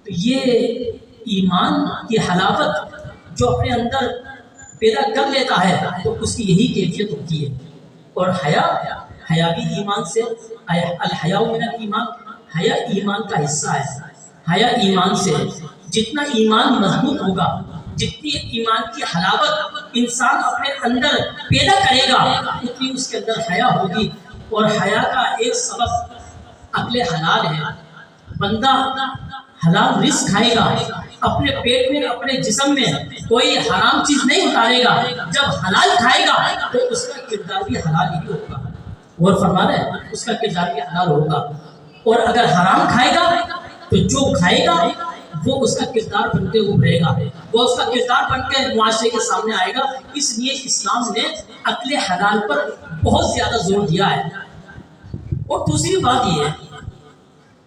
تو یہ ایمان کی حلاوت جو اپنے اندر پیدا کر لیتا ہے تو اس کی یہی کیفیت ہوتی ہے۔ اور حیا بھی ایمان سے، الحیاء من الایمان، حیا ایمان کا حصہ ہے۔ حیا ایمان سے جتنا ایمان مضبوط ہوگا، جتنی ایمان کی حلاوت انسان اپنے اندر پیدا کرے گا، اتنی اس کے اندر حیا ہوگی۔ اور حیا کا ایک سبب عقل حلال ہے۔ بندہ حلال رزق کھائے گا، اپنے پیٹ میں، اپنے جسم میں کوئی حرام چیز نہیں اتارے گا۔ جب حلال کھائے گا تو اس کا کردار بھی حلال ہی ہوگا۔ اور فرما رہے ہیں اس کا کردار بھی حلال ہوگا۔ اور اگر حرام کھائے گا تو جو کھائے گا وہ اس کا کردار بن کے ابھرے گا، وہ اس کا کردار بن کے معاشرے کے سامنے آئے گا۔ اس لیے اسلام نے عقل حلال پر بہت زیادہ زور دیا ہے۔ اور دوسری بات یہ ہے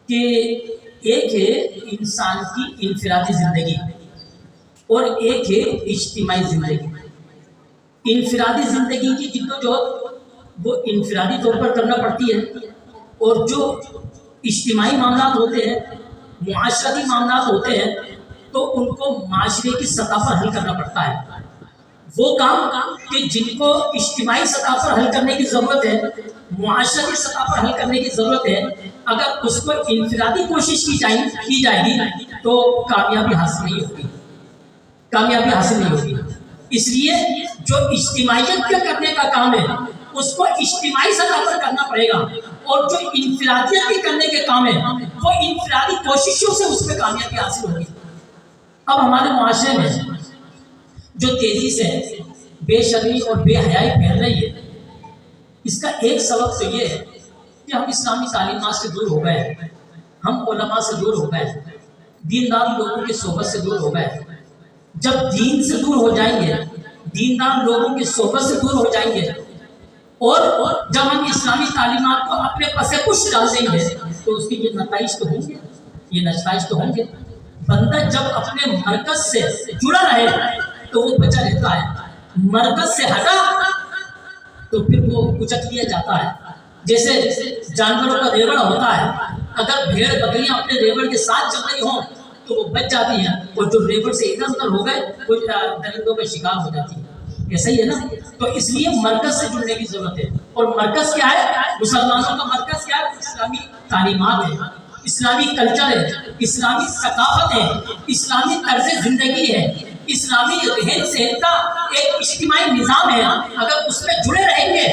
کہ ایک ہے انسان کی انفرادی زندگی اور ایک ہے اجتماعی زندگی۔ انفرادی زندگی کی جدوجہد وہ انفرادی طور پر کرنا پڑتی ہے، اور جو اجتماعی معاملات ہوتے ہیں، معاشرتی معاملات ہوتے ہیں، تو ان کو معاشرے کی سطح پر حل کرنا پڑتا ہے۔ وہ کام کہ جن کو اجتماعی سطح پر حل کرنے کی ضرورت ہے، معاشرتی سطح پر حل کرنے کی ضرورت ہے، اگر اس کو انفرادی کوشش کی جائے گی تو کامیابی حاصل نہیں ہوگی، کامیابی حاصل نہیں ہوگی۔ اس لیے جو اجتماعیت کے کرنے کا کام ہے اس کو اجتماعی سطح پر کرنا پڑے گا، اور جو انفرادیت کے کرنے کے کام ہے وہ انفرادی کوششوں سے اس میں کامیابی حاصل ہوگی۔ اب ہمارے معاشرے میں جو تیزی سے بے شرمی اور بے حیائی پھیل رہی ہے، اس کا ایک سبب تو یہ ہے کہ ہم اسلامی تعلیمات سے دور ہو گئے، ہم علماء سے دور ہو گئے، دیندار لوگوں کی صحبت سے دور ہو گئے۔ جب دین سے دور ہو جائیں گے، دیندار لوگوں کی صحبت سے دور ہو جائیں گے، اور جب ہم اسلامی تعلیمات کو اپنے پس پش ڈال دیں گے تو اس کے یہ نتائج تو ہوں گے، یہ نتائج تو ہوں گے۔ بندہ جب اپنے مرکز سے جڑا رہے تو وہ بچا رہتا ہے، مرکز سے ہٹا تو پھر وہ کچک لیا جاتا ہے۔ جیسے جانوروں کا ریوڑ ہوتا ہے، اگر بھیڑ بکریاں اپنے ریوڑ کے ساتھ چل رہی ہوں تو وہ بچ جاتی ہیں، اور جو ریوڑ سے ادھر ادھر ہو گئے وہ درندوں کا شکار ہو جاتی ہیں۔ ایسا ہی ہے نا؟ تو اس لیے مرکز سے جڑنے کی ضرورت ہے۔ اور مرکز کیا ہے؟ مسلمانوں کا مرکز کیا ہے؟ اسلامی تعلیمات ہے، اسلامی کلچر ہے، اسلامی ثقافت ہے، اسلامی طرز زندگی ہے، اسلامی رہن سہن کا ایک اجتماعی نظام ہے۔ اگر اس میں جڑے رہیں گے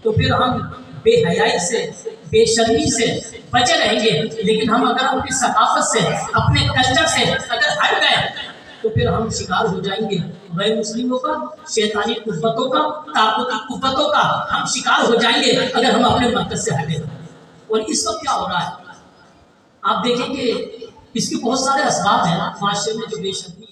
تو پھر ہم بے حیائی سے، بے شرمی سے بچے رہیں گے۔ لیکن ہم اگر اپنی ثقافت سے، اپنے کلچر سے اگر ہٹ گئے تو پھر ہم شکار ہو جائیں گے غیر مسلموں کا، شیطانی قوتوں کا، طاقتی قوتوں کا ہم شکار ہو جائیں گے اگر ہم اپنے مرکز سے ہٹے۔ اور اس وقت کیا ہو رہا ہے آپ دیکھیں کہ اس کے بہت سارے اسباب ہیں معاشرے میں جو بے شرمی